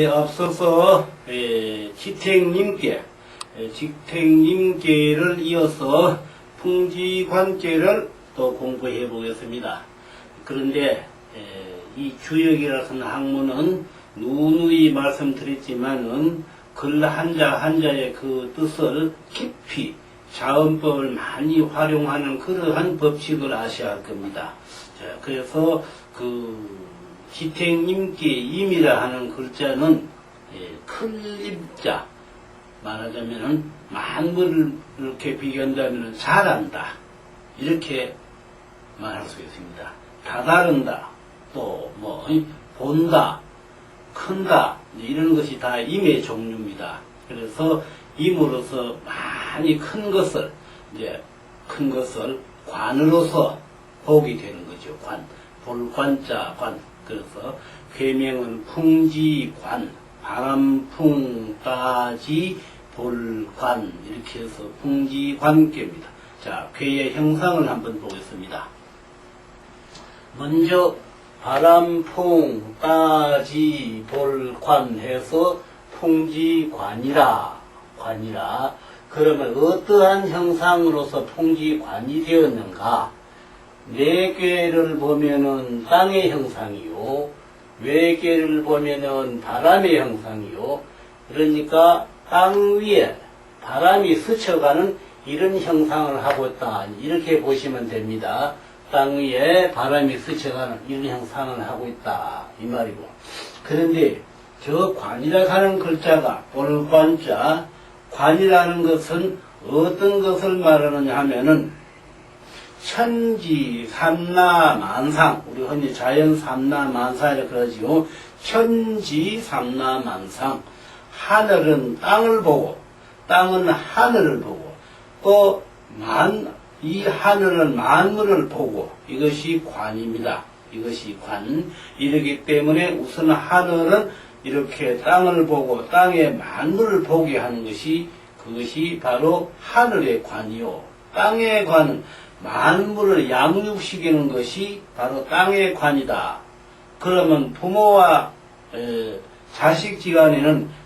앞서서 지택님께를 이어서 풍지관계를 또 공부해 보겠습니다. 그런데 이 주역이라는 학문은 누누이 말씀드렸지만은 글 한자 한자의 그 뜻을 깊이 자음법을 많이 활용하는 그러한 법칙을 아셔야 할 겁니다. 자, 그래서 그 지택님께 임이라 하는 글자는 큰 임자, 말하자면은 만물을 이렇게 비교한다면 잘한다 이렇게 말할 수 있습니다. 다다른다, 또 뭐 본다, 큰다 이런 것이 다 임의 종류입니다. 그래서 임으로서 많이 큰 것을 관으로서 보게 되는 거죠. 볼관자 관. 그래서 괴명은 풍지관, 바람풍, 따지, 볼관 이렇게 해서 풍지관계입니다. 자, 괴의 형상을 한번 보겠습니다. 먼저 바람풍, 따지, 볼관 해서 풍지관이라. 그러면 어떠한 형상으로서 풍지관이 되었는가? 내괴를 보면은 땅의 형상이요, 외괴를 보면은 바람의 형상이요. 그러니까 땅 위에 바람이 스쳐가는 이런 형상을 하고 있다. 이렇게 보시면 됩니다. 땅 위에 바람이 스쳐가는 이런 형상을 하고 있다. 이 말이고. 그런데 저 관이라 하는 글자가 볼관자, 관이라는 것은 어떤 것을 말하느냐 하면은 천지 삼라만상, 우리 흔히 자연 삼라만상이라고 그러지요. 천지 삼라만상, 하늘은 땅을 보고 땅은 하늘을 보고 또 이 하늘은 만물을 보고, 이것이 관입니다. 이것이 관. 이러기 때문에 우선 하늘은 이렇게 땅을 보고 땅의 만물을 보게 하는 것이, 그것이 바로 하늘의 관이요. 땅의 관은 만물을 양육시키는 것이 바로 땅의 관이다. 그러면 부모와 자식지간에는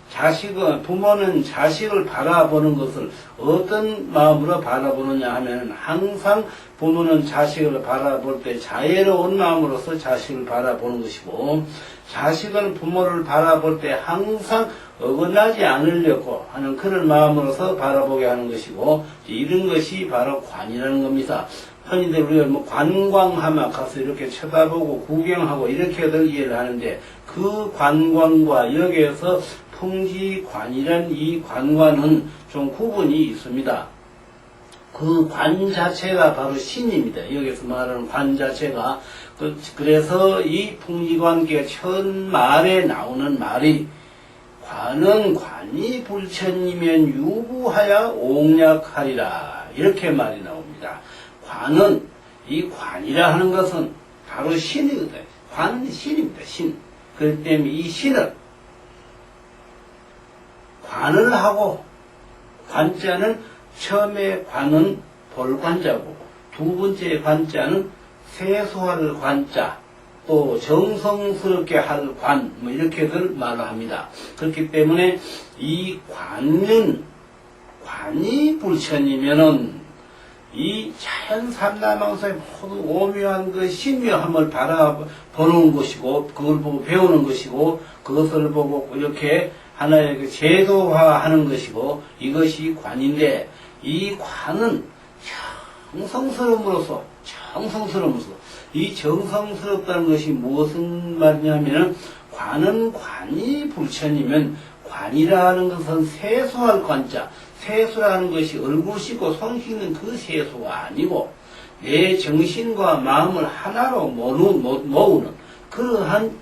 부모는 자식을 바라보는 것을 어떤 마음으로 바라보느냐 하면, 항상 부모는 자식을 바라볼 때 자애로운 마음으로서 자식을 바라보는 것이고, 자식은 부모를 바라볼 때 항상 어긋나지 않으려고 하는 그런 마음으로서 바라보게 하는 것이고, 이런 것이 바로 관이라는 겁니다. 흔히들 우리가 관광하면 가서 이렇게 쳐다보고 구경하고 이렇게들 이해를 하는데, 그 관광과 여기에서 풍지관이란 이 관과는 좀 구분이 있습니다. 그 관 자체가 바로 신입니다. 여기서 말하는 관 자체가. 그래서 이 풍지관계 첫말에 나오는 말이, 관은 관이 불천이면 유구하여 옹약하리라, 이렇게 말이 나옵니다. 관은, 이 관이라 하는 것은 바로 신이거든요. 관은 신입니다. 신. 그렇기 때문에 이 신을 관을 하고, 관자는 처음에 관은 볼관자고, 두 번째 관자는 세수할 관자, 또 정성스럽게 할 관, 이렇게들 말을 합니다. 그렇기 때문에 이 관이 불천이면은 이 자연 삼라망사의 모두 오묘한 그 신묘함을 바라보는 것이고, 그걸 보고 배우는 것이고, 그것을 보고 이렇게 하나의 그 제도화하는 것이고, 이것이 관인데, 이 관은 정성스러움으로써 이 정성스럽다는 것이 무슨 말이냐면, 관은 관이 불천이면, 관이라는 것은 세수할 관자, 세수라는 것이 얼굴 씻고 손 씻는 그 세수가 아니고, 내 정신과 마음을 하나로 모으는 그러한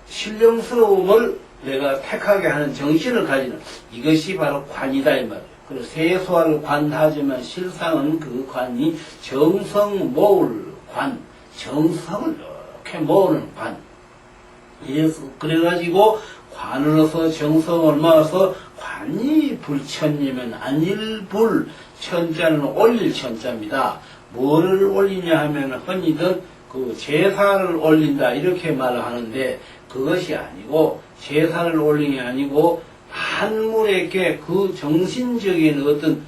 신령스러움을 내가 택하게 하는 정신을 가지는, 이것이 바로 관이다 이 말이에요. 그리고 세수할 관하지만 실상은 그 관이 정성 모을 관, 정성을 이렇게 모으는 관. 그래가지고 관으로서 정성을 모아서 관이 불천이면 안일불, 천자는 올릴 천자입니다. 뭐를 올리냐 하면 흔히들 그 제사를 올린다 이렇게 말을 하는데 그것이 아니고 제사를 올리는 게 아니고 만물에게 그 정신적인 어떤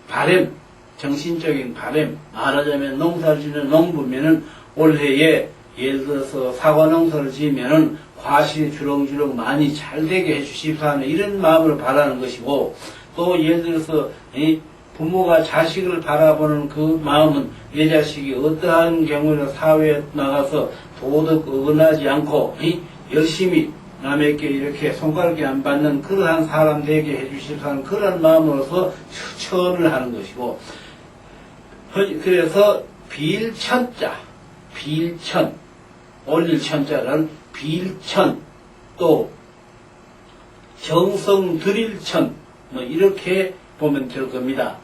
바램, 정신적인 바램, 말하자면 농사를 짓는 농부면은 올해에 예를 들어서 사과 농사를 지으면은 과실이 주렁주렁 많이 잘 되게 해주십사 하는 이런 마음으로 바라는 것이고, 또 예를 들어서 부모가 자식을 바라보는 그 마음은 내 자식이 어떠한 경우에는 사회에 나가서 도덕 어긋나지 않고 열심히 남에게 이렇게 손가락이 안 받는 그러한 사람 되게 해주십사 하는 그런 마음으로서 추천을 하는 것이고, 그래서 빌천자, 빌천, 올릴 천자는 빌천, 또 정성 드릴천, 뭐 이렇게 보면 될 겁니다.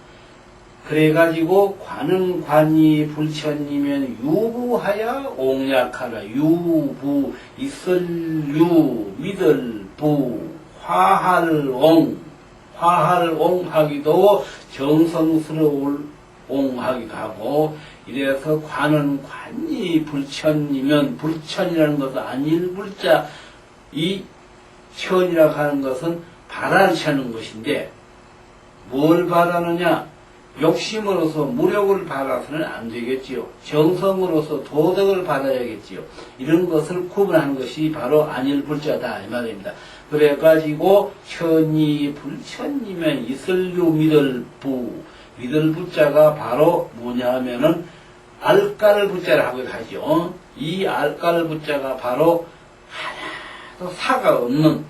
그래가지고 관은 관이 불천이면 유부하야 옹약하라. 유부 있을유 믿을부 화할옹, 화할옹하기도 정성스러울 옹하기도 하고, 이래서 관은 관이 불천이면, 불천이라는 것은 안일불자, 이 천이라고 하는 것은 바라는 것인데, 뭘 바라느냐? 욕심으로서 무력을 바라서는 안 되겠지요. 정성으로서 도덕을 받아야겠지요. 이런 것을 구분하는 것이 바로 안일불자다 이 말입니다. 그래가지고 천이 불천이면 있을유 믿을부, 믿을부자가 바로 뭐냐 하면은 알깔부자를 하기도 하죠. 이 알깔부자가 바로 하나도 사가 없는,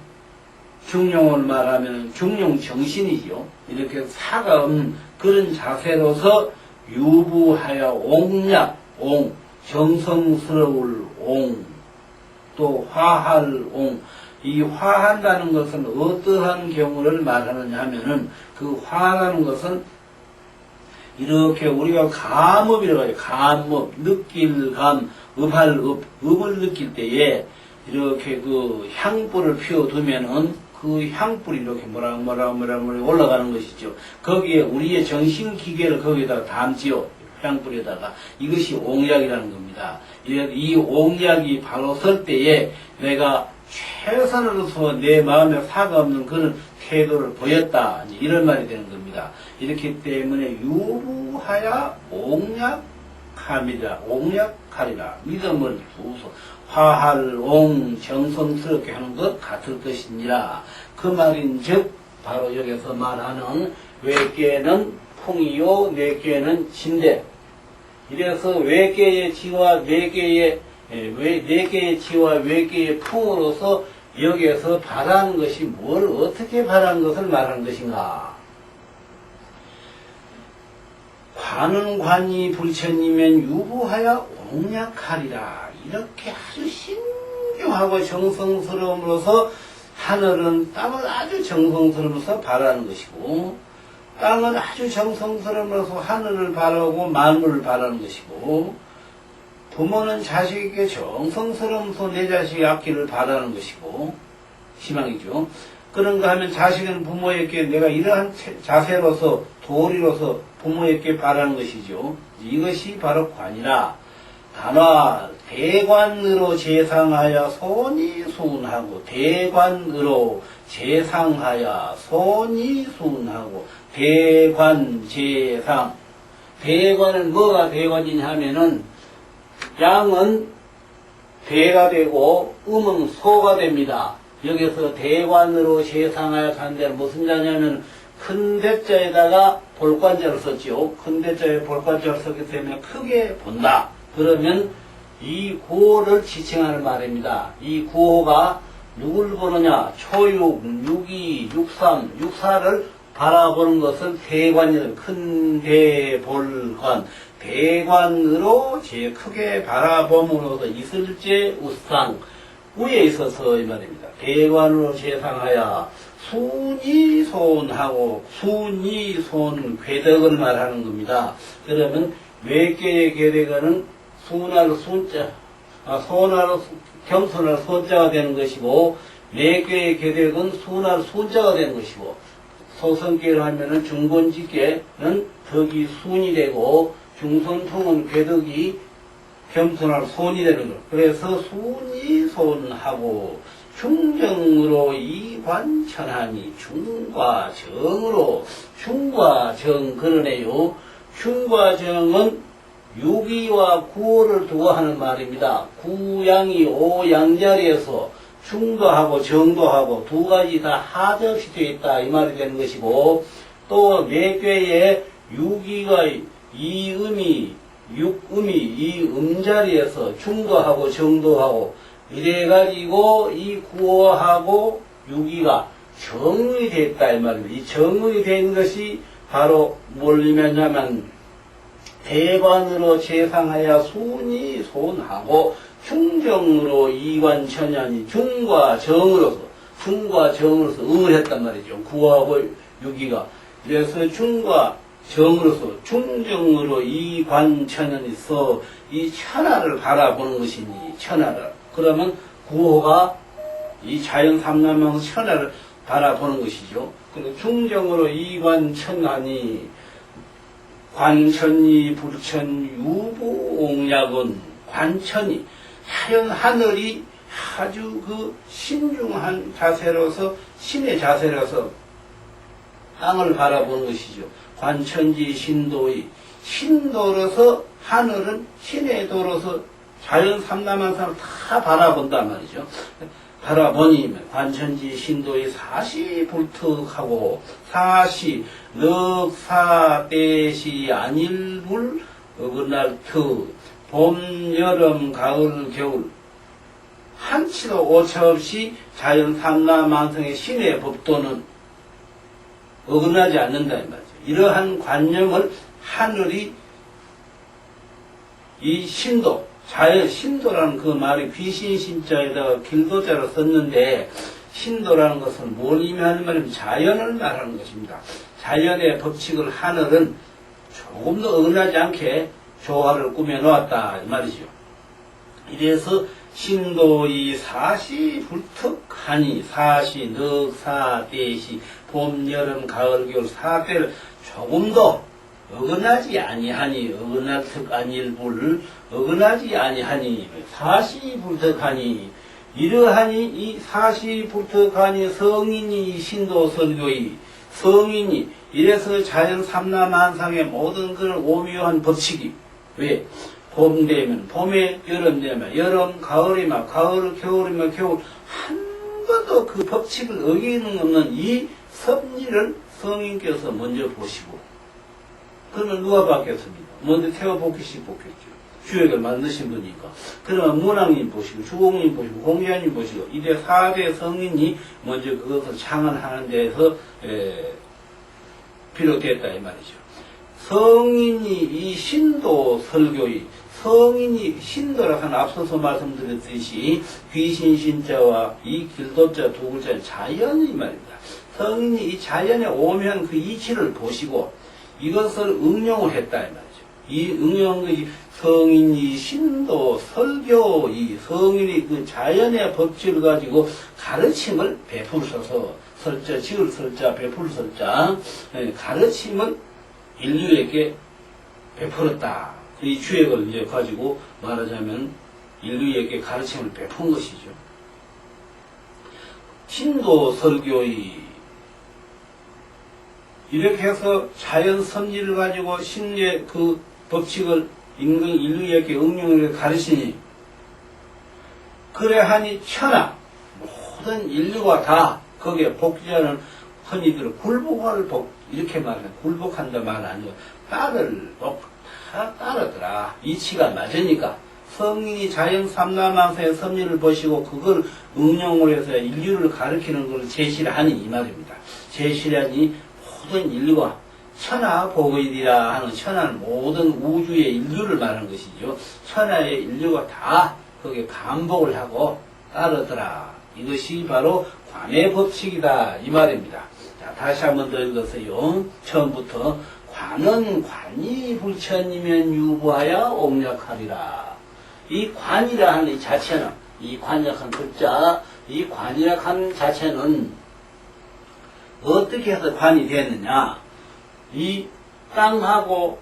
중용을 말하면 중용 정신이죠. 이렇게 사가 없는 그런 자세로서 유부하여 옹약, 옹, 정성스러울 옹, 또 화할 옹. 이 화한다는 것은 어떠한 경우를 말하느냐 하면은, 그 화라는 것은 이렇게 우리가 감업이라고 해요. 감업, 느낄 감, 읍할 읍, 읍을 느낄 때에 이렇게 그 향불을 피워두면은 그 향불이 이렇게 모락 올라가는 것이죠. 거기에 우리의 정신기계를 거기에다가 담지요. 향불에다가. 이것이 옹약이라는 겁니다. 이 옹약이 바로 설 때에 내가 최선으로서 내 마음에 사가 없는 그런 태도를 보였다. 이런 말이 되는 겁니다. 이렇기 때문에 유부하야 옹약함이라, 옹약하리라. 믿음을 두소. 화할 옹 정성스럽게 하는 것 같을 것이니라. 그 말인즉 바로 여기서 말하는 외계는 풍이요 내계는 진대. 이래서 외계의 지와 내계의 내계의 지와 외계의 풍으로서 여기에서 바라는 것이 뭘 어떻게 바라는 것을 말하는 것인가. 관은 관이 불천이면 유부하여 옹약하리라. 이렇게 아주 신중하고 정성스러움으로서 하늘은 땅을 아주 정성스러움으로서 바라는 것이고, 땅은 아주 정성스러움으로서 하늘을 바라고 만물을 바라는 것이고, 부모는 자식에게 정성스러움으로서 내 자식의 앞길을 바라는 것이고, 희망이죠. 그런가 하면 자식은 부모에게 내가 이러한 자세로서 도리로서 부모에게 바라는 것이죠. 이것이 바로 관이라. 단화 대관으로 제상하여 손이 수운하고, 대관으로 제상하여 손이 수운하고, 대관 제상. 대관은 뭐가 대관이냐 하면은 양은 대가 되고 음은 소가 됩니다. 여기서 대관으로 제상하여 간 데는 무슨 자냐면 큰 대자에다가 볼관자를 썼죠. 큰 대자에 볼관자를 썼기 때문에 크게 본다. 그러면 이 구호를 지칭하는 말입니다. 이 구호가 누굴 보느냐? 초육, 육이, 육삼, 육사를 바라보는 것을 대관이라는, 큰 대볼관, 대관으로 제 크게 바라봄으로서 있을제 우상, 위에 있어서 이 말입니다. 대관으로 제상하여 순이손하고, 순이손 궤덕을 말하는 겁니다. 그러면 외계의 계대가는 순할 순자, 손할 겸손할 손자가 되는 것이고, 내계의 계대은 순할 순자가 되는 것이고, 소성계를 하면은 중본지계는 덕이 순이 되고, 중손통은 괴덕이 겸손할 손이 되는 거. 그래서 순이 손하고 중정으로 이관천하니 중과 정으로 중과 정 그러네요. 중과 정은 유기와 구호를 두고 하는 말입니다. 구양이 오양자리에서 중도 하고 정도 하고 두 가지 다 하접시 되어 있다 이 말이 되는 것이고, 또 매괴에 유기가 이음이 육음이 이 음자리에서 중도하고 정도하고 이래가지고 이 구호하고 유기가 정의 됐다 이 말입니다. 이 정의 된 것이 바로 뭘냐면 대관으로 재상하여 순이 손하고 중정으로 이관천연이 중과 정으로서 응을 했단 말이죠. 구하고 유기가. 그래서 중과 정으로서 중정으로 이관천연이 서 이 천하를 바라보는 것이니 천하를. 그러면 구호가 이 자연 삼남하고 천하를 바라보는 것이죠. 근데 중정으로 이관천하니 관천이 불천 유부옹약은 관천이 하늘이 아주 그 신중한 자세로서 신의 자세로서 땅을 바라보는 것이죠. 관천지 신도의 신도로서 하늘은 신의 도로서 자연 삼남한상을 다 바라본단 말이죠. 바라보니 관천지 신도의 사시 불특하고 사시 넉사 때시 안일불 어긋날 트 봄 여름 가을 겨울 한치도 오차 없이 자연 삼라만성의 신의 법도는 어긋나지 않는다 이 말이죠. 이러한 관념을 하늘이 이 신도 자연 신도라는 그 말이 귀신 신자에다가 길도자로 썼는데, 신도라는 것은 뭘 의미하는 말이면 자연을 말하는 것입니다. 자연의 법칙을 하늘은 조금도 어긋나지 않게 조화를 꾸며 놓았다 이 말이죠. 이래서 신도이 사시 불특하니 사시 넉사 때시 봄 여름 가을 겨울 사때를 조금도 어긋나지 아니하니 어긋날 특 아닐불 어긋나지 아니하니 사시불특하니 이러하니 이 사시불특하니 성인이 신도설교의 성인이 이래서 자연 삼라만상의 모든 그런 오묘한 법칙이 왜 봄 되면 봄에 여름 되면 여름 가을이면 가을 겨울이면 겨울 한 번도 그 법칙을 어기는 없는 이 섭리를 성인께서 먼저 보시고, 그러면 누가 받겠습니까? 먼저 태어복기씩 뽑겠죠. 주역을 만드신 분이니까. 그러면 문왕님 보시고, 주공님 보시고, 공자님 보시고, 이제 4대 성인이 먼저 그것을 창안하는 데에서 비롯됐다 이 말이죠. 성인이 이 신도 설교의 성인이 신도라 하는 앞서서 말씀드렸듯이 귀신신자와 이 길도자 두 글자는 자연이 말입니다. 성인이 이 자연의 오묘한 그 이치를 보시고 이것을 응용을 했다 이 말이죠. 이 응용의 성인이 신도 설교 이 성인이 그 자연의 법칙을 가지고 가르침을 베풀어서 설자 지을 설자 베풀 설자 가르침을 인류에게 베풀었다. 이 주역을 이제 가지고 말하자면 인류에게 가르침을 베푼 것이죠. 신도 설교의 이렇게 해서 자연 섭리를 가지고 신의 그 법칙을 인류에게 응용을 가르치니 그래 하니 천하 모든 인류가 다 거기에 복지하는 흔히들 굴복을 이렇게 말해 굴복한다 말 아니고 딸을 다 따르더라. 이치가 맞으니까 성인이 자연 삼라만사의 섭리를 보시고 그걸 응용을 해서 인류를 가르치는 걸 제시를 하니 이 말입니다. 제시를 하니 모든 인류가 천하복의리라 하는 천하는 모든 우주의 인류를 말하는 것이죠. 천하의 인류가 다 거기에 반복을 하고 따르더라. 이것이 바로 관의 법칙이다 이 말입니다. 자, 다시 한번 더 읽으세요. 처음부터 관은 관이 불천이면 유부하여 옹약하리라. 이 관이라 하는 이 자체는 이 관약한 글자 이 관이라 하는 자체는 어떻게 해서 관이 됐느냐. 이 땅하고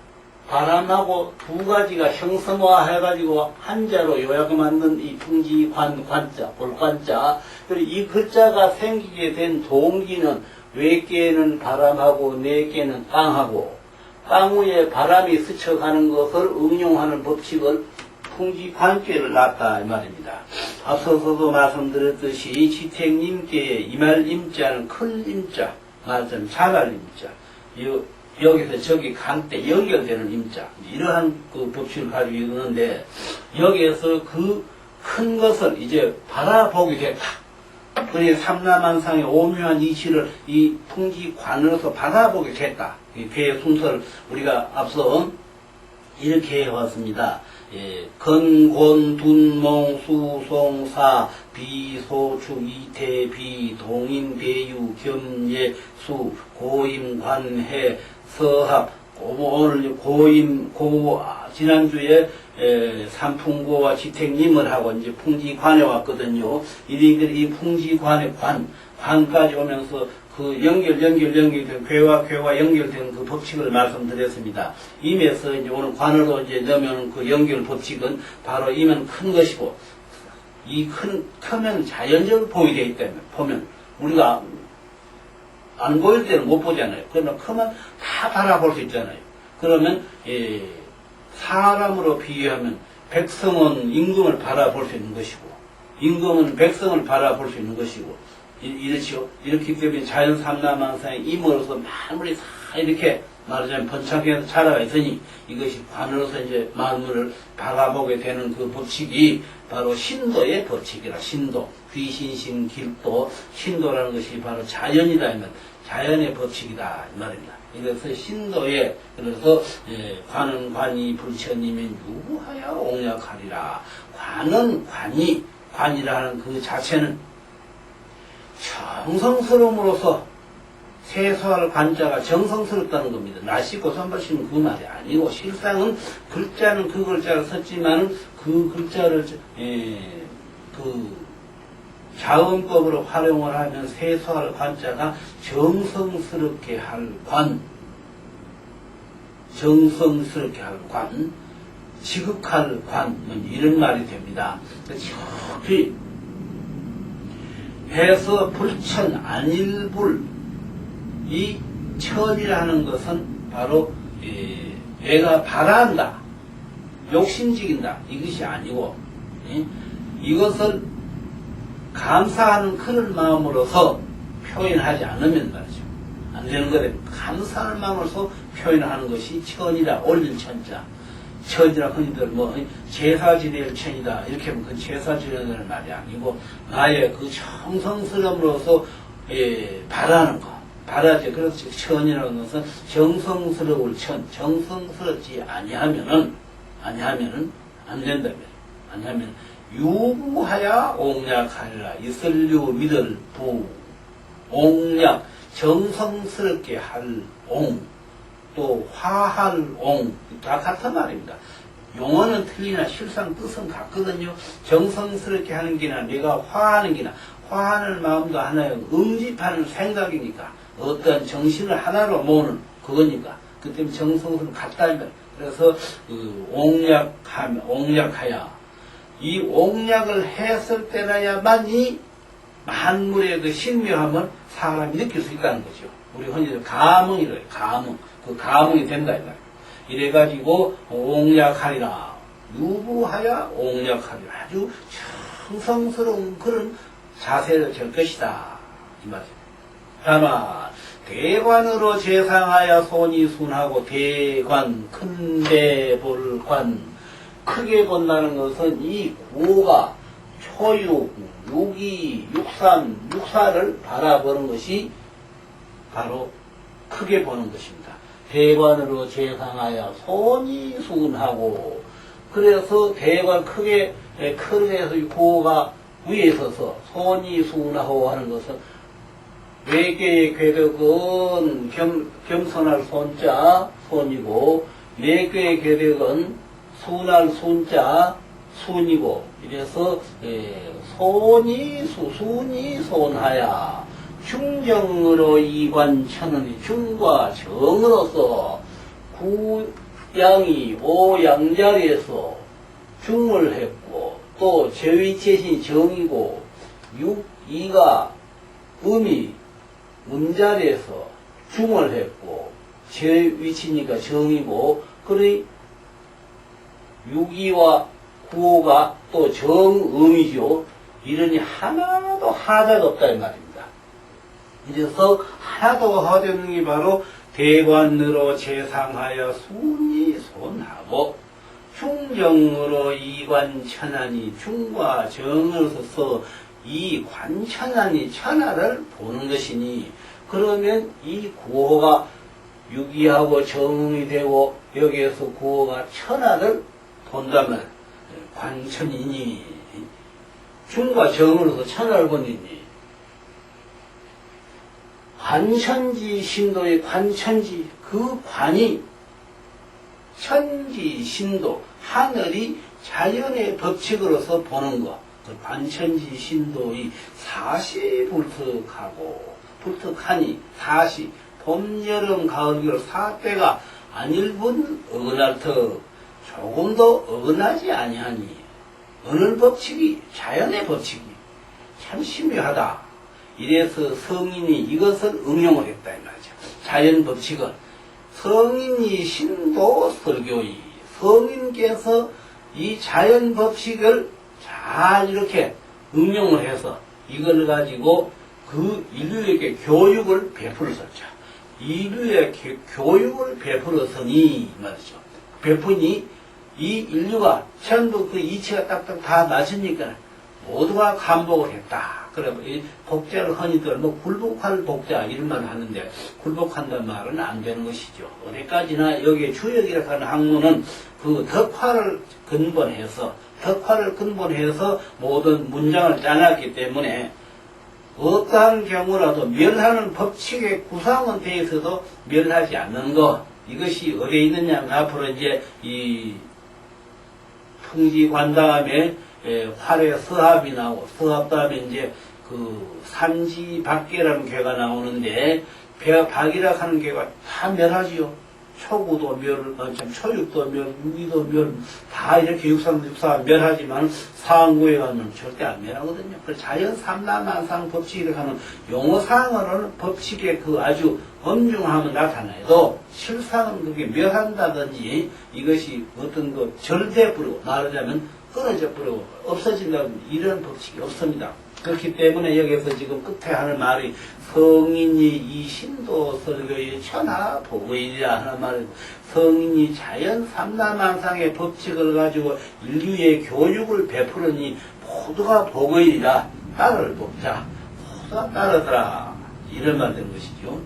바람하고 두 가지가 형성화해가지고 한자로 요약을 만든 이 풍지관, 관자, 볼관자. 그리고 이 글자가 생기게 된 동기는 외께는 바람하고 내께는 땅하고 땅 위에 바람이 스쳐가는 것을 응용하는 법칙을 풍지관계를 놨다 이 말입니다. 앞서서도 말씀드렸듯이 지택님께의 이말 임자는 큰 임자, 말하자면 자갈 임자, 여기서 저기 강때 연결되는 임자, 이러한 그 법칙을 가지고 있는데 여기에서 그 큰 것을 이제 바라보게 됐다. 그래서 삼라만상의 오묘한 이치를 이 풍지관으로서 바라보게 됐다. 이 괴의 순서를 우리가 앞서 이렇게 해왔습니다. 건곤, 둔몽, 수송, 사, 비, 소축, 이태, 비, 동임, 배유, 겸예, 수, 고임, 관해, 서합, 오늘 고임, 지난주에 삼풍고와 지택님을 하고 이제 풍지관에 왔거든요. 이 풍지관의 관까지 오면서 그 연결된 괴와 연결된 그 법칙을 말씀드렸습니다. 임에서 이제 오늘 관으로 이제 넣으면 그 연결 법칙은 바로 임은 큰 것이고, 이 크면 자연적으로 보이게 되기 때문에, 보면, 우리가 안 보일 때는 못 보잖아요. 그러나 크면 다 바라볼 수 있잖아요. 그러면, 사람으로 비유하면, 백성은 임금을 바라볼 수 있는 것이고, 임금은 백성을 바라볼 수 있는 것이고, 이렇죠. 이렇기 때문에 자연 삼라만상의 임으로서 만물이 다 이렇게 말하자면 번창해서 자라가 있으니 이것이 관으로서 이제 만물을 바라보게 되는 그 법칙이 바로 신도의 법칙이라. 신도, 귀신신, 길도, 신도라는 것이 바로 자연이다 하면 자연의 법칙이다 이 말입니다. 그래서 신도에 그래서 관은 관이 불천이면 유하여 옹약하리라. 관이라는 그 자체는 정성스러움으로써 세수할 관자가 정성스럽다는 겁니다. 날씨고 선발씨는 그 말이 아니고 실상은 글자는 그 글자를 썼지만 그 글자를 그 자음법으로 활용을 하면 세수할 관자가 정성스럽게 할 관, 지극할 관, 이런 말이 됩니다. 저기 해서 불천 안일불, 이 천이라는 것은 바로 내가 바란다, 욕심지긴다 이것이 아니고 이것을 감사하는 그런 마음으로서 표현하지 않으면 말이죠. 안 되는 거래. 감사하는 마음으로서 표현하는 것이 천이라. 올린 천자. 천이라 흔히들 제사 지낼 천이다 이렇게 하면 그 제사 지내는 말이 아니고 나의 그 정성스러움으로서 바라는 거, 바라지. 그래서 천이라는 것은 정성스러울 천, 정성스럽지 아니하면은 안 된다며. 아니하면 유부하야 옹약하리라. 있을류 믿을 부, 옹약, 정성스럽게 할 옹, 또 화할 옹, 다 같은 말입니다. 용어는 틀리나 실상 뜻은 같거든요. 정성스럽게 하는 게나 내가 화하는 게나, 화하는 마음도 하나의 응집하는 생각이니까 어떤 정신을 하나로 모으는 그거니까. 그 때문에 정성스럽게 같다면. 그래서 옹약하야, 이 옹약을 했을 때라야만 이 만물의 그 신묘함을 사람이 느낄 수 있다는 거죠. 우리 흔히들 감흥이래요. 감흥. 그 감흥이 된다 이거야. 이래가지고 옹약하리라. 유부하야 옹약하리라. 아주 정성스러운 그런 자세를 될 것이다 이 말이죠. 다만 대관으로 재상하여 손이 순하고 대관, 큰데 볼 관, 크게 본다는 것은 이 구가 초육, 육이, 육사를 바라보는 것이 바로 크게 보는 것입니다. 대관으로 재상하여 손이 순하고, 그래서 대관 크게 해서 구가 위에 서서 손이 순하고 하는 것은 외계의 궤덕은 겸손할 손자 손이고, 내계의 궤덕은 순할 순자 순이고, 이래서 순이 손하야 중정으로 이관천은 중과 정으로서 양이 오양자리에서 중을 했고, 또 제위체신 정이고, 2가 음이 문자리에서 중을 했고, 제위치니까 정이고, 그래 6이와 9호가 또 정음이죠. 이러니 하나도 하자가 없다 이 말입니다. 그래서 하나도 하자 없는 게 바로 대관으로 재상하여 순이손하고 중정으로 이관천하니 중과 정으로서 이 관천하니 천하를 보는 것이니, 그러면 이 구호가 유기하고 정이 되고 여기에서 구호가 천하를 본다면 관천이니, 중과 정으로서 천하를 보니니, 관천지 신도의 관천지, 그 관이 천지 신도, 하늘이 자연의 법칙으로서 보는 것, 그 관천지 신도의 사시불특하고, 불특하니 사시, 봄, 여름, 가을, 겨울 4때가 안일분 어긋날 터 조금도 어긋나지 아니하니, 어느 법칙이 자연의 법칙이 참 신묘하다. 이래서 성인이 이것을 응용을 했다 이 말이죠. 자연 법칙은 성인이 신도 설교이, 성인께서 이 자연 법칙을 잘 이렇게 응용을 해서 이걸 가지고 그 인류에게 교육을 베풀었었죠. 인류에게 교육을 베풀었으니 말이죠. 베푸니 이 인류가 전부 그 이치가 딱딱 다 맞으니까 모두가 감복을 했다. 그래, 이 복자를 흔히들 뭐 굴복할 복자 이런 말 하는데, 굴복한다는 말은 안 되는 것이죠. 어디까지나 여기에 주역이라고 하는 학문은 그 덕화를 근본해서 모든 문장을 짜놨기 때문에 어떠한 경우라도 멸하는 법칙의 구상은 돼 있어도 멸하지 않는 것, 이것이 어디에 있느냐 하면 앞으로 이제 이 풍지관 다음에 활의 서합이 나오고, 서합 다음에 이제 그 삼지박계라는 괴가 나오는데, 박이라 하는 괴가 다 멸하지요. 초구도 멸, 초육도 멸, 유기도 멸, 다 이렇게 육상육사 멸하지만 상구에 가면 절대 안 멸하거든요. 그래서 자연 삼라만상 법칙이라고 하는 용어상으로는 법칙의 그 아주 엄중함은 나타나도 실상은 그게 멸한다든지 이것이 어떤 그 절대부로 말하자면 끊어져 버리고 없어진다는 이런 법칙이 없습니다. 그렇기 때문에 여기서 지금 끝에 하는 말이 성인이 이 신도 설교의 천하 보고이라 하는 말은, 성인이 자연 삼라만상의 법칙을 가지고 인류의 교육을 베푸르니 모두가 보고이라, 따를 돕자, 모두가 따르더라, 이런 말 되는 것이죠.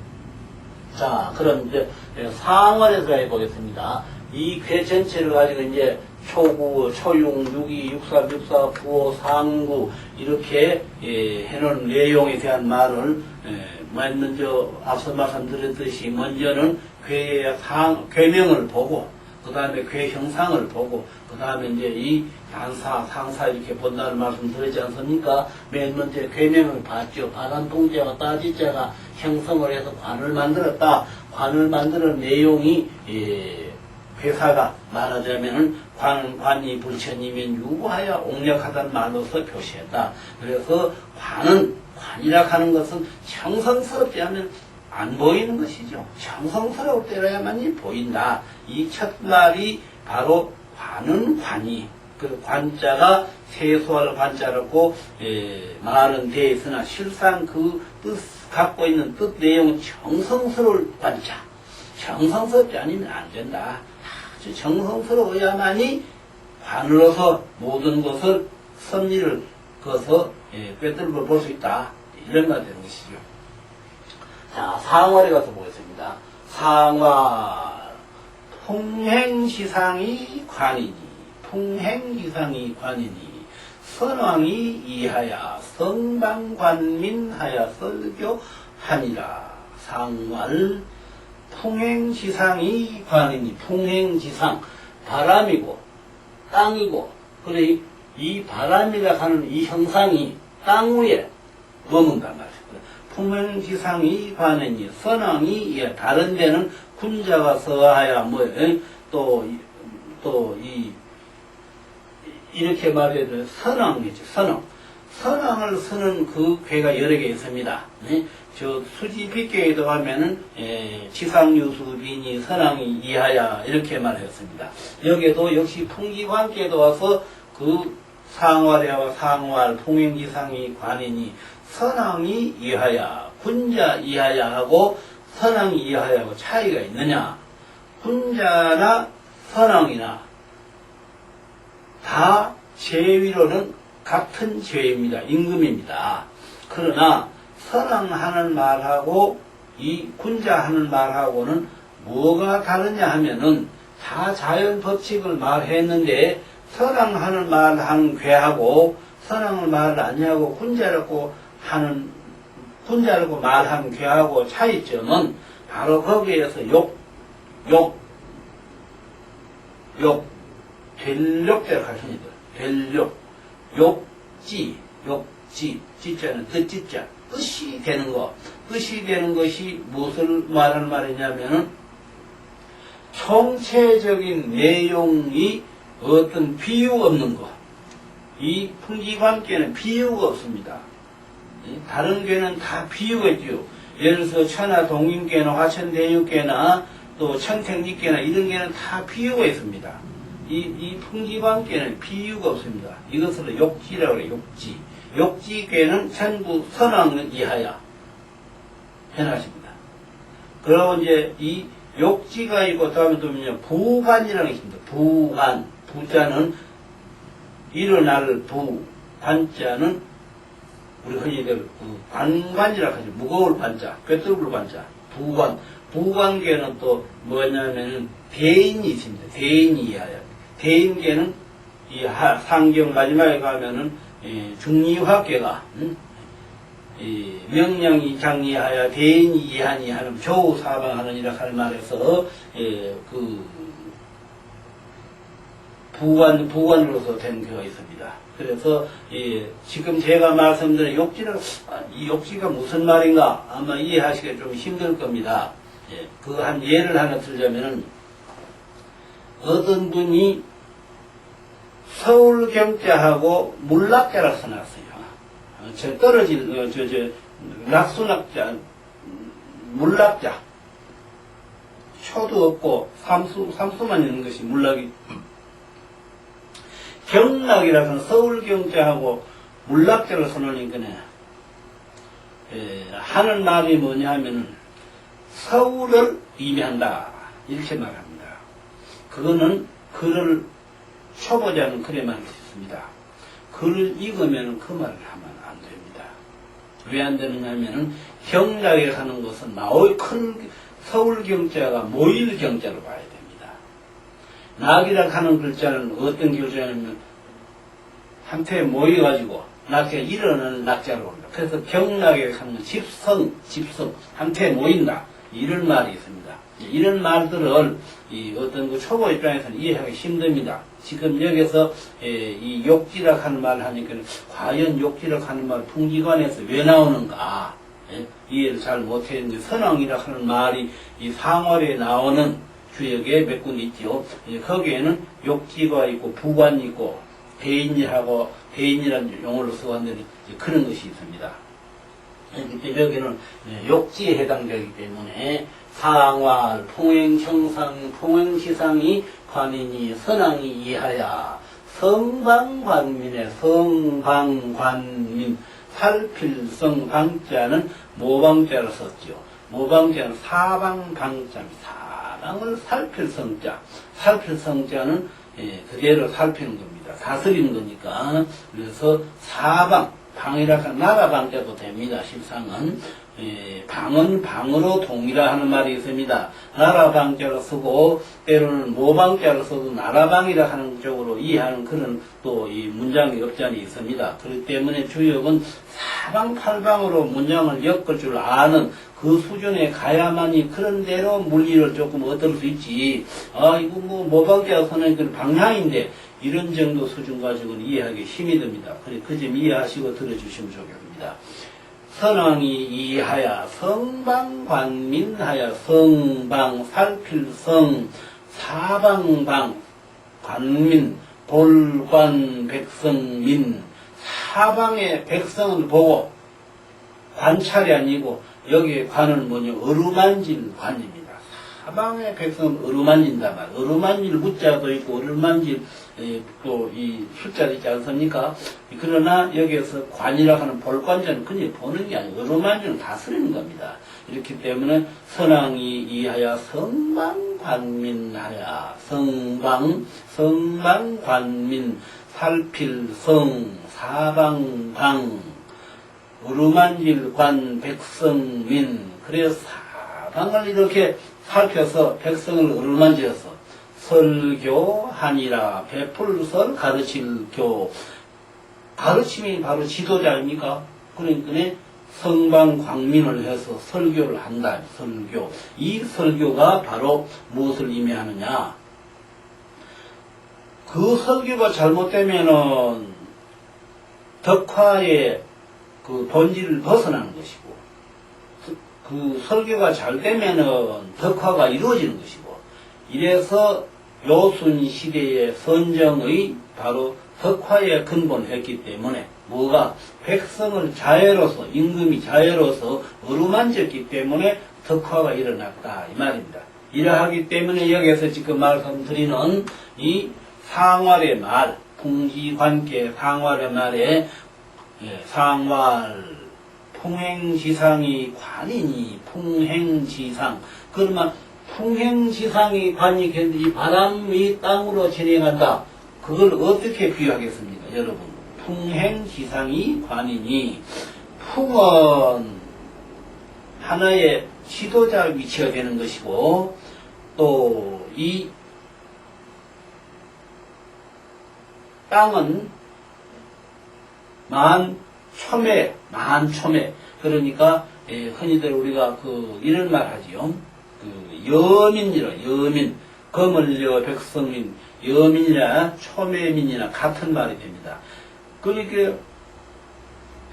자, 그럼 이제 상원에서 해보겠습니다. 이 괴 전체를 가지고 이제 초구, 초융, 육이, 육사, 육사, 구호, 상구 이렇게 해놓은 내용에 대한 말을 먼저 앞서 말씀드렸듯이 먼저는 괴의 괴명을 보고, 그 다음에 괴 형상을 보고, 그 다음에 이제 이 단사, 상사 이렇게 본다는 말씀 드리지 않습니까? 맨 먼저 괴명을 봤죠. 바람동자와 따지자가 형성을 해서 관을 만들었다. 관을 만드는 내용이 회사가 말하자면은 관이 불천이면 유구하여 옹력하다는 말로서 표시했다. 그래서 관이라 하는 것은 정성스럽지 않으면 안 보이는 것이죠. 정성스러울 때라야만이 보인다. 이 첫 말이 바로 관은 관이, 그 관자가 세수할 관자라고 말은 되어 있으나 실상 그 뜻 갖고 있는 뜻 내용은 정성스러울 관자. 정성스럽지 않으면 안 된다. 아주 정성스러워야만이 관으로서 모든 것을 섭리를 그어서 꿰뚫어 볼 수 있다. 이런 말 되는 것이죠. 자, 상월에 가서 보겠습니다. 상월 통행시상이 관이니, 통행시상이 관이니 선왕이 이하야 성방관민하야 설교하니라. 상월 통행지상이 관이니, 통행지상 바람이고 땅이고, 그래 이 바람이라 하는 이 형상이 땅 위에 머문단 말이야. 통행지상이 관이니 선왕이 다른 데는 군자가 서하야 이렇게 말해야 돼. 선왕이죠, 선왕. 선왕을 쓰는 그 괴가 여러 개 있습니다. 네? 저 수지빗개에도 하면은 지상유수 비니 선왕이 이하야 이렇게 말했습니다. 여기에도 역시 풍기관계도 와서 그 상활야와 상활 통행지상이 관이니 선왕이 이하야 군자 이하야 하고 선왕이 이하야하고 차이가 있느냐. 군자나 선왕이나 다 제위로는 같은 죄입니다. 임금입니다. 그러나 선왕하는 말하고 이 군자하는 말하고는 뭐가 다르냐 하면은 다 자연 법칙을 말했는데 선왕하는 말한 괴하고 선왕을 말 아니하고 군자라고 말한 괴하고 차이점은 바로 거기에서 될욕대로 가십니다. 될욕, 욕지, 지자는 뜻지자, 뜻이 되는 것. 뜻이 되는 것이 무엇을 말하는 말이냐면은 총체적인 내용이 어떤 비유 없는 것. 이 풍기관계는 비유가 없습니다. 다른 괴는 다 비유가 있죠. 예를 들어서 천하 동인괴나 화천대유괴나 또 천택리괴나 이런 괴는 다 비유가 있습니다. 이 풍기관계는 비유가 없습니다. 이것을 욕지라고 해요. 욕지. 욕지괴는 전부 선왕은 이하야 해놨습니다. 그리고 이제 이 욕지가 있고 다음에 또 뭐냐 부관이라는 게 있습니다. 부관. 부자는 일어날 부, 관자는 우리 흔히들 관관이라고 하죠. 무거울 관자, 꿰뚫을 관자, 부관. 부관계는 또 뭐냐면은 대인이 있습니다. 대인이 이하야. 대인계는 이 상경 마지막에 가면은 중리화계가 명령이 장리하여 대인이 이하니 하는 조우 사방하느니라 할 말에서 부관으로서 된 경우가 있습니다. 그래서 지금 제가 말씀드린 욕지는 이 욕지가 무슨 말인가 아마 이해하시기 좀 힘들 겁니다. 그 한 예를 하나 들자면은 어떤 분이 서울경자하고 물락자라 써놨어요. 저 떨어질 낙수낙자 물락자 초도 없고 삼수만 있는 것이 물락이 경락이라서는 서울경자하고 물락자를 써놓으니까 하는 말이 뭐냐 하면 서울을 의미한다 이렇게 말합니다. 그거는 글을 초보자는 글에 말할 수 있습니다. 글을 읽으면 그 말을 하면 안 됩니다. 왜 안 되느냐 하면 경락에 하는 것은 큰 서울경자가 모일경자로 봐야 됩니다. 낙이라 하는 글자는 어떤 글자냐면 한테 모여가지고 낙에 일어나는 낙자로 옵니다. 그래서 경락에 하는 집성 한테 모인다 이런 말이 있습니다. 이런 말들을 어떤 그 초보 입장에서는 이해하기 힘듭니다. 지금 여기서 이 욕지락 하는 말을 하니까 과연 욕지락 하는 말 풍기관에서 왜 나오는가 이해를 잘 못했는데 선왕이라 하는 말이 이 상월에 나오는 주역에 몇 군데 있죠. 거기에는 욕지가 있고 부관이 있고 대인이라는 용어로 쓰고한다는 그런 것이 있습니다. 여기는 욕지에 해당되기 때문에 상활, 통행청상, 통행시상이 관이니 선왕이 이하야 성방관민의 성방관민 살필성 방자는 모방자를 썼죠. 모방자는 사방방자입니다. 사방을 살필성자 살필성자는 그대로 살피는 겁니다. 다스리는 거니까. 그래서 사방 방이라 하는 나라 방자도 됩니다. 실상은 방은 방으로 동이라 하는 말이 있습니다. 나라 방자로 쓰고 때로는 모방자로 써도 나라방이라 하는 쪽으로 이해하는 그런 또 이 문장이 없잖이 있습니다. 그렇기 때문에 주역은 사방팔방으로 문장을 엮을 줄 아는 그 수준에 가야만이 그런 대로 물리를 조금 얻을 수 있지. 이거 뭐 모방자로 쓰는 그 방향인데 이런 정도 수준 가지고는 이해하기 힘이 듭니다. 그 점 이해하시고 들어주시면 좋겠습니다. 선왕이 이하야 성방관민하야 성방 살필성 사방방 관민 볼관 백성민 사방의 백성을 보고 관찰이 아니고 여기에 관은 뭐냐 어루만질 관입니다. 사방의 백성은 어루만진단 말이에요. 어루만질 무자도 있고 어루만질 또 이 숫자도 있지 않습니까? 그러나 여기에서 관이라 하는 볼관자는 그냥 보는 게 아니고 어루만질은 다스리는 겁니다. 이렇기 때문에 선왕이 이하야 성방관민하야 성방관민 살필성 사방방 어루만질 관 백성민 그래서 사방을 이렇게 살펴서 백성을 어루만져서 설교하니라 베풀설 가르칠 교 가르침이 바로 지도자입니까? 그러니까 성방광민을 해서 설교를 한다. 설교. 이 설교가 바로 무엇을 의미하느냐? 그 설교가 잘못되면은 덕화의 그 본질을 벗어나는 것이고, 그 설교가 잘 되면은 덕화가 이루어지는 것이고, 이래서 요순 시대의 선정의 바로 덕화에 근본했기 때문에 뭐가 백성을 자애로서 임금이 자애로서 어루만졌기 때문에 덕화가 일어났다 이 말입니다. 이러하기 때문에 여기서 지금 말씀드리는 이 상활의 말, 풍지관계 상활의 말에 상활 풍행지상이 관이니 풍행지상 그러면 풍행지상이 관이 이 바람이 땅으로 진행한다. 그걸 어떻게 비유하겠습니까, 여러분? 풍행지상이 관이니 풍은 하나의 지도자 위치가 되는 것이고 또 이 땅은 만초매 그러니까 흔히들 우리가 이런 말 하지요. 여민이라 여민 거물려 백성민 여민이나 초매민이나 같은 말이 됩니다. 그러니까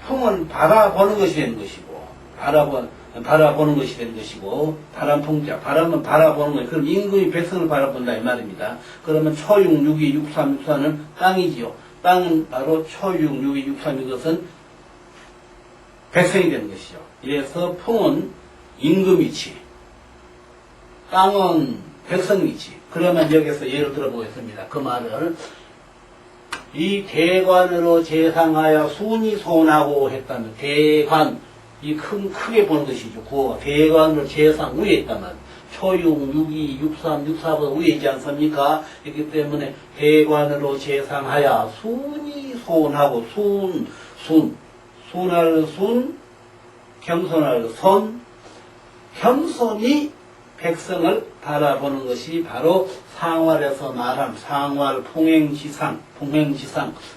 풍은 바라보는 것이 되는 것이고 바라보는 것이 되는 것이고 바람풍자 바람은 바라보는 것이 그럼 임금이 백성을 바라본다 이 말입니다. 그러면 초육, 육이, 육삼, 육사는 땅이지요. 땅은 바로 초육, 육이, 육삼 이것은 백성이 되는 것이죠. 이래서 풍은 임금 위치 땅은 백성 위치. 그러면 여기서 예를 들어보겠습니다. 그 말을 이 대관으로 재상하여 순이 소나고 했다면 대관 이 크게 보는 것이죠. 구호가 대관으로 재상 위에 있다면 초육, 육이, 육삼, 육사보다 위에 있지 않습니까? 그렇기 때문에 대관으로 재상하여 순이 소나고 순할 순 겸손할 손 겸손히 백성을 바라보는 것이 바로 상활에서 말한 상활 풍행지상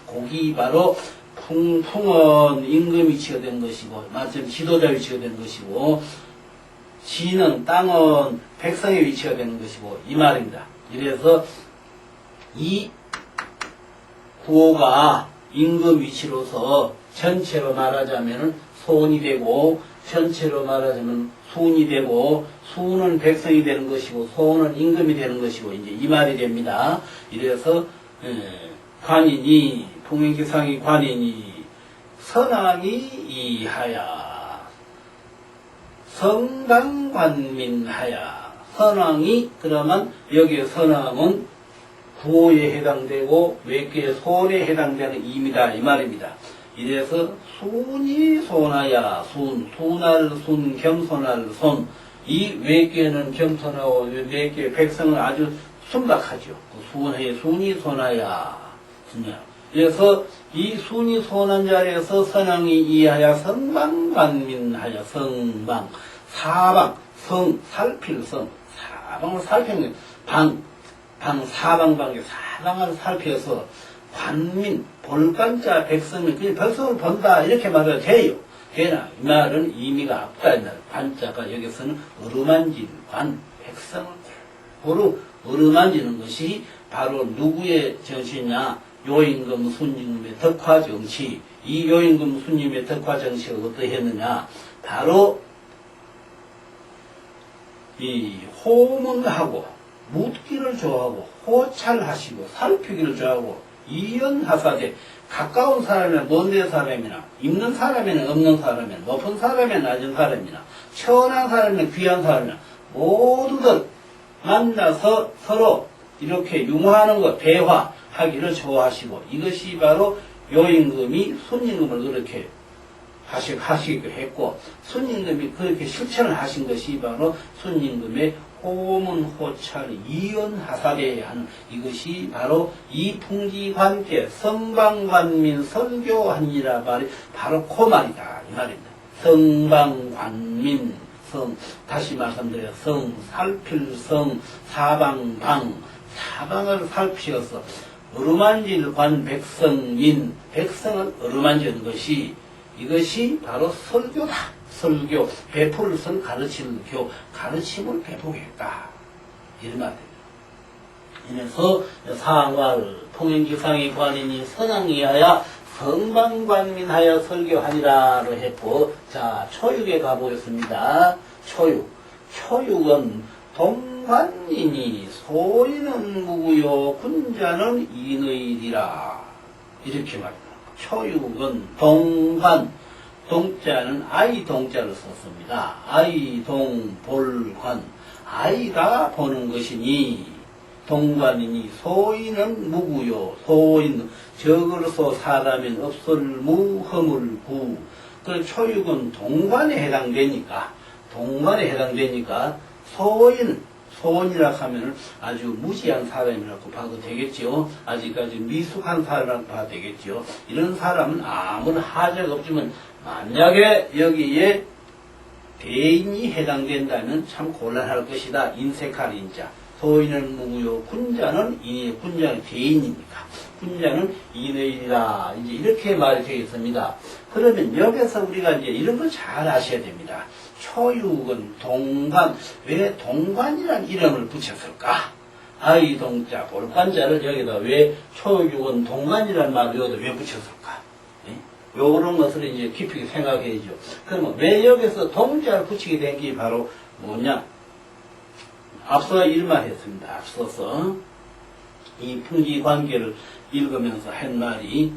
곡이 바로 풍은 임금 위치가 된 것이고 마침 지도자 위치가 된 것이고 지는 땅은 백성의 위치가 되는 것이고 이 말입니다. 이래서 이 구호가 임금 위치로서 전체로 말하자면 소원이 되고 전체로 말하자면 순이 되고 순은 백성이 되는 것이고 소는 임금이 되는 것이고 이제 이 말이 됩니다. 이래서 관이니 풍행지상이 관이니 선왕이 이하야 성당관민하야 선왕이 그러면 여기에 선왕은 구호에 해당되고 외계의 소원에 해당되는 의미다 이 말입니다. 이래서 순이 소나야 순할 순 겸손할 손 이 외계는 겸손하고 외계 백성은 아주 순박하죠. 순해 순이 소나야 그래서 이 순이 소난 자리에서 선왕이 이하야 성방관민하여 성방 사방 성 살필성 사방을 살피는 방 사방방에 사방을 살펴서 관민 볼관자 백성이 그냥 백성을 본다 이렇게 말해도 돼요. 되나 이 말은 의미가 없다 이 말. 관자가 여기서는 어루만진 관 백성을 고루 어루만지는 것이 바로 누구의 정치냐 요임금 순임의 덕화 정치. 이 요임금 순임의 덕화 정치가 어떠했느냐 바로 이 호문하고 묻기를 좋아하고 호찰하시고 살피기를 좋아하고 이연하사대 가까운 사람이나 먼데 사람이나 있는 사람이나 없는 사람이나 높은 사람이나 낮은 사람이나 천한 사람이나 귀한 사람이나 모두들 만나서 서로 이렇게 융화하는 것, 대화하기를 좋아하시고 이것이 바로 요임금이 순임금을 그렇게 하시기도 했고 순임금이 그렇게 실천을 하신 것이 바로 순임금의 호문호찰 이연하사대에 하는 이것이 바로 이풍지관계 성방관민 설교하니라 말이 바로 그 말이다 이 말입니다. 성방관민 성 다시 말씀드려요. 성 살필 성 사방방 사방을 살피어서 어루만질 관 백성민 백성을 어루만지는 것이 이것이 바로 설교다. 설교, 베풀 설 가르치는 교, 가르침을 베푸겠다. 이런 말입니다. 이래서 상활, 통행기상의 관인이 선왕이하여 성방관민하여 설교하니라로 했고, 자, 초육에 가보겠습니다. 초육. 초육은 동관이니 소인은 무구요, 군자는 인의리라. 이렇게 말합니다. 초육은 동관, 동자는 아이 동자를 썼습니다. 아이 동 볼관 아이가 보는 것이니 동관이니 소인은 무구요 소인 적으로서 사람인 없을무 허물구 그 초육은 동관에 해당되니까 소인이라 하면 아주 무지한 사람이라고 봐도 되겠죠. 아직까지 미숙한 사람이라고 봐도 되겠죠. 이런 사람은 아무런 하자가 없지만 만약에 여기에 대인이 해당된다면 참 곤란할 것이다. 인색할 인자. 소인은 무구요. 군자는 인의 군자는 대인입니까? 군자는 인의이라. 이제 이렇게 말이 되겠습니다. 그러면 여기서 우리가 이제 이런 걸 잘 아셔야 됩니다. 초육은 동관. 왜 동관이라는 이름을 붙였을까? 아이 동자 볼관자를 여기다 왜 초육은 동관이라는 말을 여기다 왜 붙였을까? 요런 것을 이제 깊이 생각해야죠. 그러면 왜 여기서 동자를 붙이게 된 게 바로 뭐냐? 앞서 일만 했습니다. 앞서서 이 풍지 관계를 읽으면서 한 말이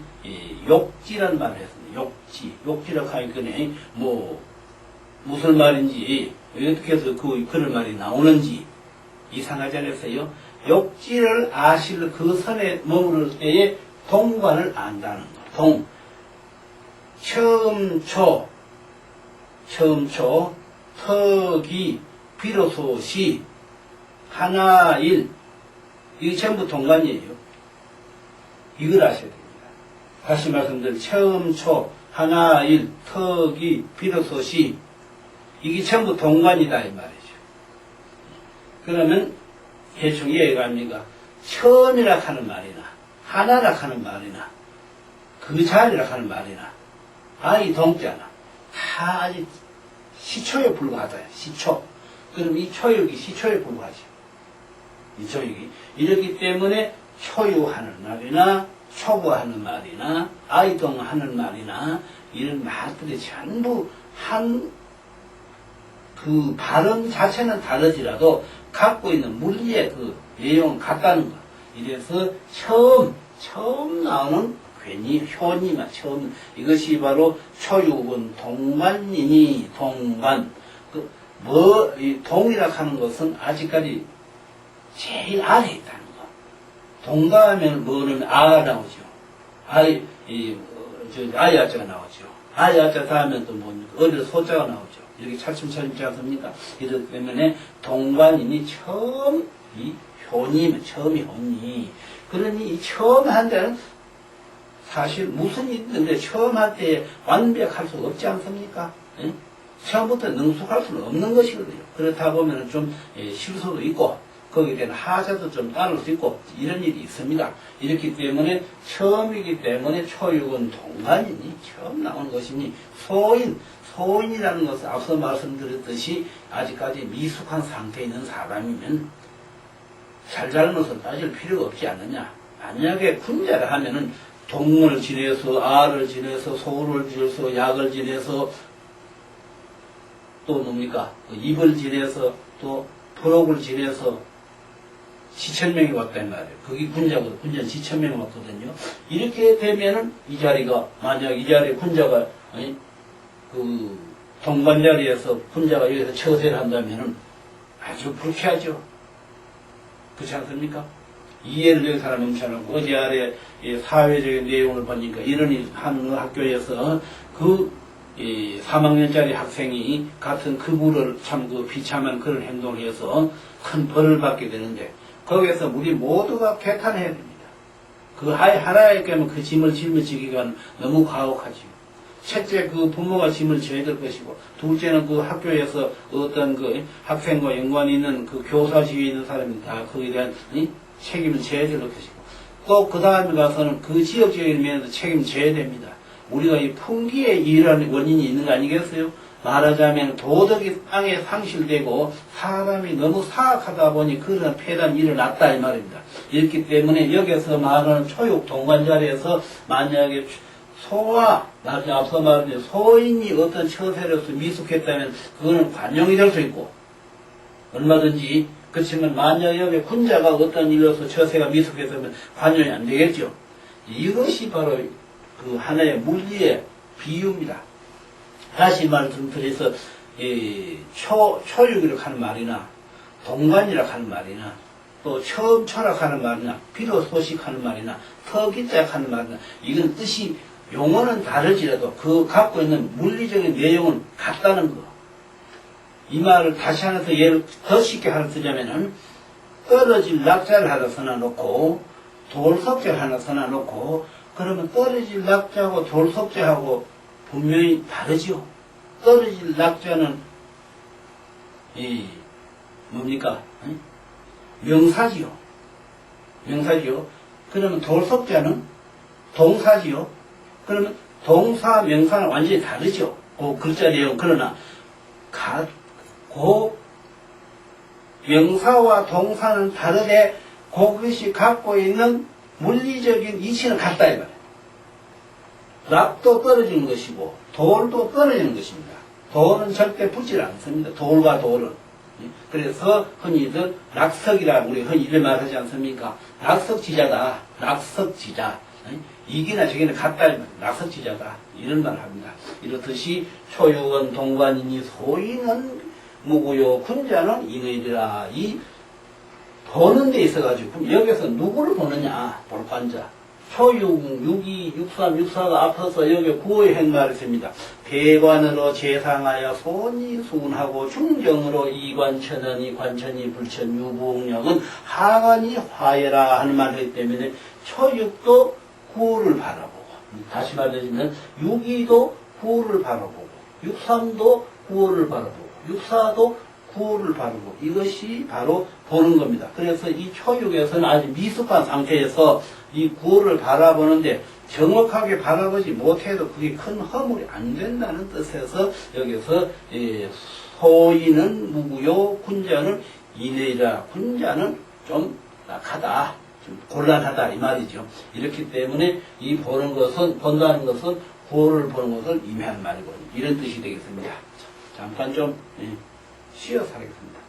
욕지란 말을 했습니다. 욕지라고 하니까 뭐 무슨 말인지 어떻게 해서 그런 말이 나오는지 이상하지 않았어요? 욕지를 아실 그 선에 머무를 때에 동관을 안다는 거. 처음초, 턱이, 비로소 시, 하나일, 이게 전부 동관이에요. 이걸 아셔야 됩니다. 다시 말씀드린 처음초, 하나일, 턱이, 비로소 시, 이게 전부 동관이다 이 말이죠. 그러면 대충 이해가 갑니까? 처음이라 하는 말이나, 하나라 하는 말이나, 그 자리라 하는 말이나, 아이 동자나 다 아직 시초에 불과하다. 시초. 그럼 이 초육이 시초에 불과하죠. 이 초육이. 이렇기 때문에 초유하는 말이나 초구하는 말이나 아이동하는 말이나 이런 말들이 전부 그 발음 자체는 다르지라도 갖고 있는 물리의 그 내용은 같다는 거. 이래서 처음 나오는 괜히 효니만 처음 이것이 바로 초육은 동관이니 동관 이 동이라 하는 것은 아직까지 제일 아래에 있다는 거. 동가하면 뭐는 아가 나오죠. 아이아자가 나오죠. 아이아자 다음에 또 뭡니까? 어릴 소자가 나오죠. 이렇게 차츰차츰 있지 않습니까? 이렇기 때문에 동관이니 처음 이 효니면 처음이 효니. 그러니 이 처음 한 데는 사실 무슨 일이 있는데 처음 할 때 완벽할 수 없지 않습니까? 예? 처음부터 능숙할 수는 없는 것이거든요. 그렇다 보면 좀 실수도 있고 거기에 대한 하자도 좀 따를 수 있고 이런 일이 있습니다. 이렇기 때문에 처음이기 때문에 초육은 동관이니 처음 나온 것이니 소인이라는 것은 앞서 말씀드렸듯이 아직까지 미숙한 상태에 있는 사람이면 잘잘못을 따질 필요가 없지 않느냐. 만약에 군자를 하면은 동을 지내서 알을 지내서 소를 지내서 약을 지내서 또 뭡니까 입을 지내서 또 도록을 지내서 지천명이 왔단 말이에요. 거기 군자거든. 군자는 지천명이 왔거든요. 이렇게 되면은 이 자리가, 만약 이 자리에 군자가, 아니, 그, 동관 자리에서 군자가 여기서 처세를 한다면은 아주 불쾌하죠. 그렇지 않습니까? 이해를 여기 사람 넘쳐나고, 어제 아래 사회적인 내용을 보니까 이런 한 학교에서 그 3학년짜리 학생이 같은 그물을 참 그 비참한 그런 행동을 해서 큰 벌을 받게 되는데, 거기에서 우리 모두가 개탄해야 됩니다. 그 하나에 깨면 그 짐을 짊어지기가 너무 가혹하지요. 첫째, 그 부모가 짐을 져야 될 것이고, 둘째는 그 학교에서 어떤 그 학생과 연관이 있는 그 교사 지위에 있는 사람이 다 거기에 대한 책임을 져야 될 것이고, 또 그 다음에 가서는 그 지역적인 면에서 책임을 져야 됩니다. 우리가 이 풍기에 이런 원인이 있는 거 아니겠어요? 말하자면 도덕이 땅에 상실되고 사람이 너무 사악하다 보니 그런 폐단이 일어났다 이 말입니다. 이렇기 때문에 여기서 말하는 초육 동관 자리에서 만약에 소와 나중에 앞서 말한 소인이 어떤 처세로서 미숙했다면 그거는 관용이 될 수 있고 얼마든지, 그렇지만 만약 여기 군자가 어떤 일로서 처세가 미숙했으면 관용이 안 되겠죠. 이것이 바로 그 하나의 물리의 비유입니다. 다시 말씀드려서 초육이라고 하는 말이나 동관이라고 하는 말이나 또 처음 철학하는 말이나 비로소식 하는 말이나 터기짝 하는 말이나 이건 뜻이 용어는 다르지라도 그 갖고 있는 물리적인 내용은 같다는 거. 이 말을 다시 하나 더 예를 더 쉽게 하나 쓰자면은 떨어질 낙자를 하나 써놔놓고 돌석자를 하나 써놔놓고 그러면 떨어질 낙자하고 돌석자하고 분명히 다르죠. 떨어질 낙자는 뭡니까? 명사지요. 명사지요. 그러면 돌석자는 동사지요. 그러면 동사, 명사는 완전히 다르죠. 그 글자 내용. 그러나 그 명사와 동사는 다르되 그것이 갖고 있는 물리적인 이치는 같다 이 말이에요. 낙도 떨어지는 것이고 돌도 떨어지는 것입니다. 돌은 절대 붙질 않습니다. 돌과 돌은. 그래서 흔히들 낙석이라고 우리 흔히 이런 말 하지 않습니까? 낙석지자다. 낙석지자. 이기나 저기나 같다. 낙석지자다. 이런 말을 합니다. 이렇듯이 초육은 동관이니 소인은 무고요 군자는 인의리라. 이 보는 데 있어가지고 여기서 누구를 보느냐 볼관자. 초육, 육이, 육삼, 육사가 앞서서 여기 구의 행말을 씁니다. 대관으로 재상하여 손이 수운하고 중정으로 이관천원이 관천이 불천 유부응력은 하관이 화해라 하는 말을 했기 때문에 초육도 구를 바라보고 다시 말해주면 육이도 구를 바라보고 육삼도 구를 바라보고 육사도 구를 바라보고 이것이 바로 보는 겁니다. 그래서 이 초육에서는 아주 미숙한 상태에서 이 구를 바라보는데 정확하게 바라보지 못해도 그게 큰 허물이 안 된다는 뜻에서 여기서 소인은 무구요 군자는 이내라. 군자는 좀 낙하다, 좀 곤란하다 이 말이죠. 이렇기 때문에 이 보는 것은 본다는 것은 구를 보는 것을 의미하는 말이고 이런 뜻이 되겠습니다. 잠깐 좀 쉬어서 하겠습니다.